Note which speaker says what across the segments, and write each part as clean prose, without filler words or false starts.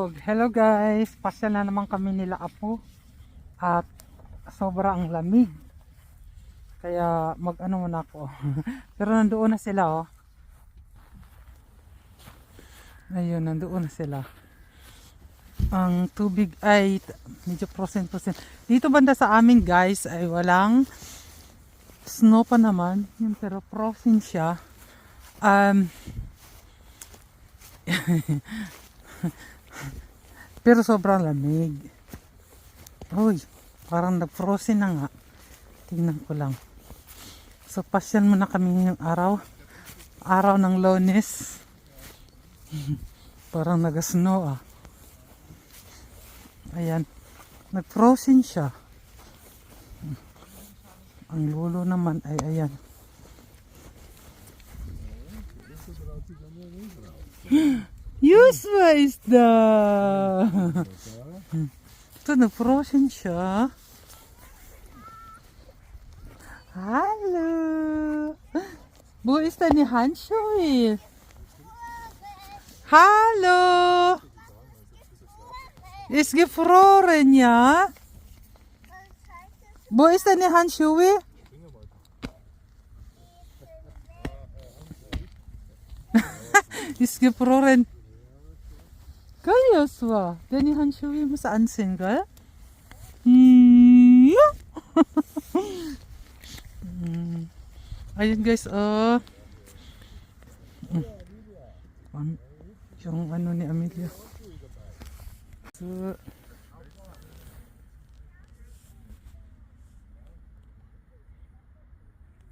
Speaker 1: So, hello guys, pasyal na naman kami nila Apo at sobrang lamig. Kaya mag-ano muna ako. Pero nandoon na sila oh. Ayun, nandoon na sila. Ang tubig ay medyo percent. Dito banda sa amin guys ay walang snow pa naman. Yun, pero frozen siya. Pero sobrang lamig. Uy, parang nag-frozen na nga. Tingnan ko lang. So, pasyal muna kami ngayong araw. Araw ng Lunes. Parang nag-snow ah. Ayan. Nag-frozen siya. Ang lulo naman ay ayan. Yusma is da. Ito, nag-frozen siya. Hallo. Wo ist deine Handschuhe? Hallo. Ist gefroren, ja? Wo ist deine Handschuhe? Ist gefroren. Kaya Yosua, deine Handschuhe muss anziehen, gell? Ja. Ayun guys, yung ano ni Amelia. So,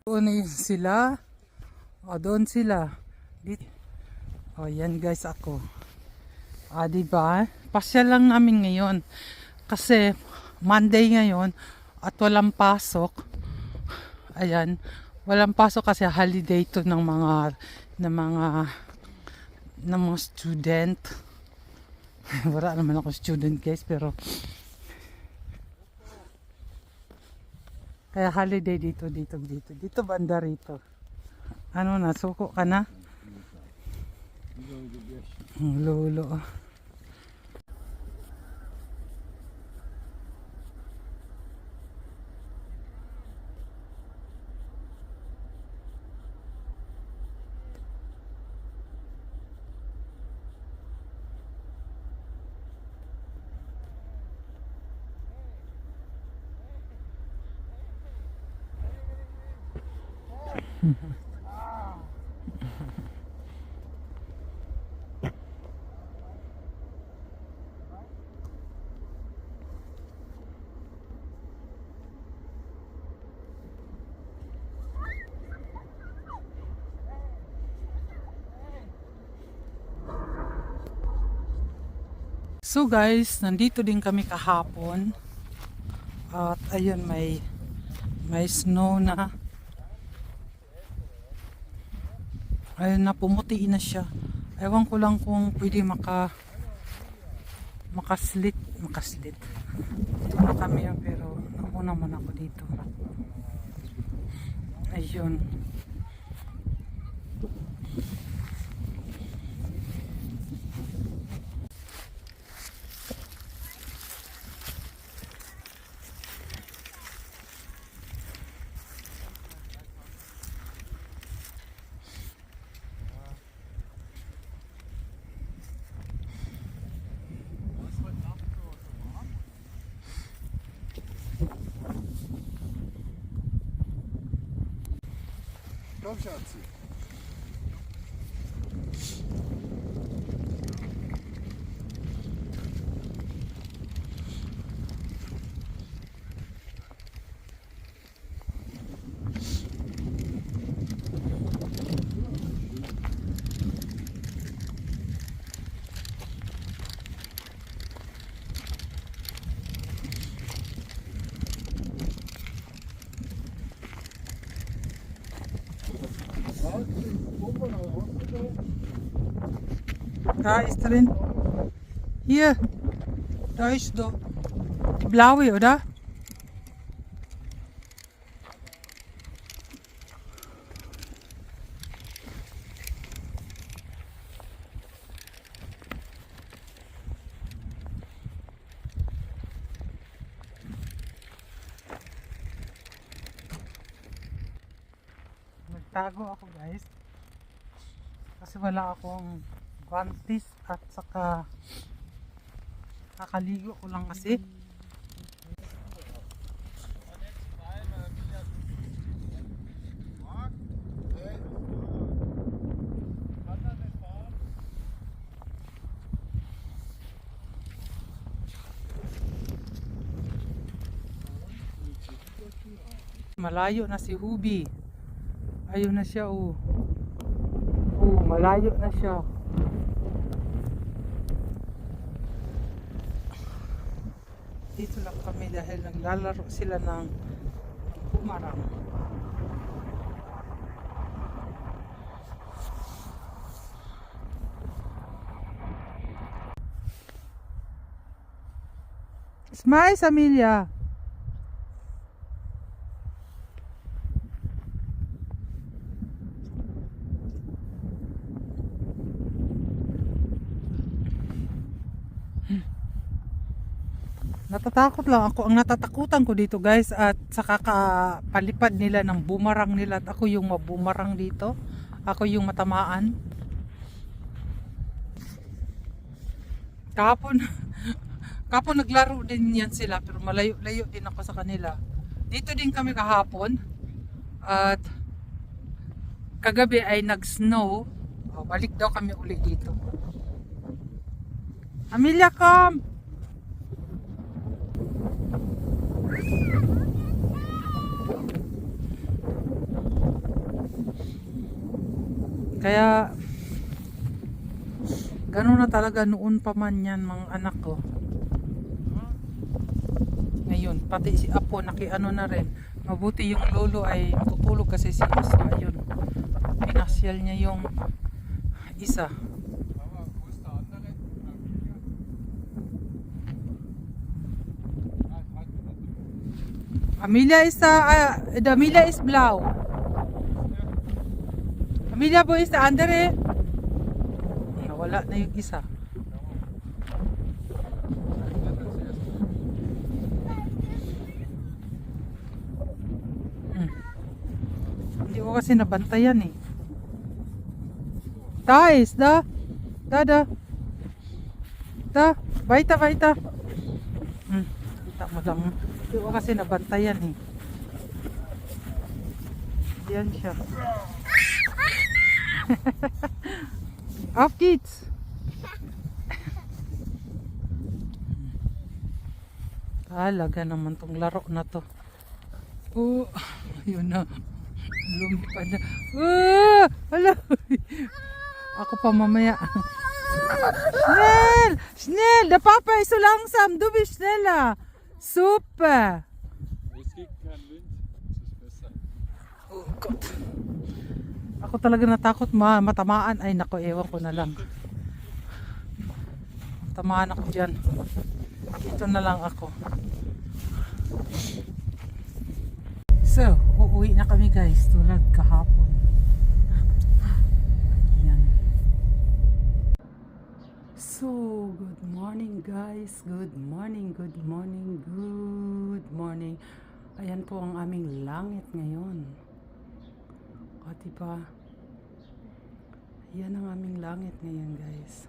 Speaker 1: doon sila. O, doon sila. Dito. O, yan guys ako. Diba? Pasyal lang namin ngayon. Kasi Monday ngayon at walang pasok. Ayan. Walang pasok kasi holiday to ng mga student. Wala naman ako student guys, pero kaya holiday dito banda rito. Ano na, suko ka na? Lolo. So guys, nandito din kami kahapon. At ayun, may snow na. Ayun na, pumuti na siya. Ewan ko lang kung pwede makaslit. Ito na kami pero nauna naman ako dito. Ayun.
Speaker 2: Komm, Schatzi.
Speaker 1: Da ist drin. Hier. Da ist doch. Die blaue, oder? nagtago ako guys. Kasi wala akong guantes at saka kakaligo ko lang kasi. Malayo na si Hubi. Ayun na siya oh. Oh, malayo na siya. Dito lang kami dahil naglalaro sila ng bumarang. Smile, Amelia. Natatakot lang ako. Ang natatakutan ko dito guys at sa kakapalipad nila ng boomerang nila at ako yung mabumarang dito. Ako yung matamaan. Kahapon kahapon naglaro din yan sila pero malayo-layo din ako sa kanila. Dito din kami kahapon at kagabi ay nag-snow. Balik daw kami uli dito. Amelia, come! Kaya gano'n na talaga noon pa man yan mga anak ko. Ngayon pati si Apo nakiano na rin. Mabuti yung lolo ay tutulog kasi si Isa. Ayun, pinasyal niya yung isa. Amelia is blau. Amelia, wo ist der andere? Nawala na yung isa. Hindi ko kasi nabantayan eh. Da ist da. Da. Weiter. Kita mo lang. Hindi ko kasi nabantayan eh. Diyan siya. Auf geht's! Talaga naman tong laro na to. Oh, yun na. Lumipad na. Hala! Ako pa mamaya. Schnell! Der Papa ist so langsam. Du bist schneller. Super!
Speaker 2: Es gibt keinen Wind. Das ist besser.
Speaker 1: Oh Gott. Ako talaga natakot matamaan. Ay nako, ewan ko na lang. Tamaan ako dyan. Dito na lang ako. So, uuwi na kami guys. Tulad kahapon. Ayan. So, good morning guys. Good morning. Ayan po ang aming langit ngayon. O diba? Yan ang aming langit ngayon guys.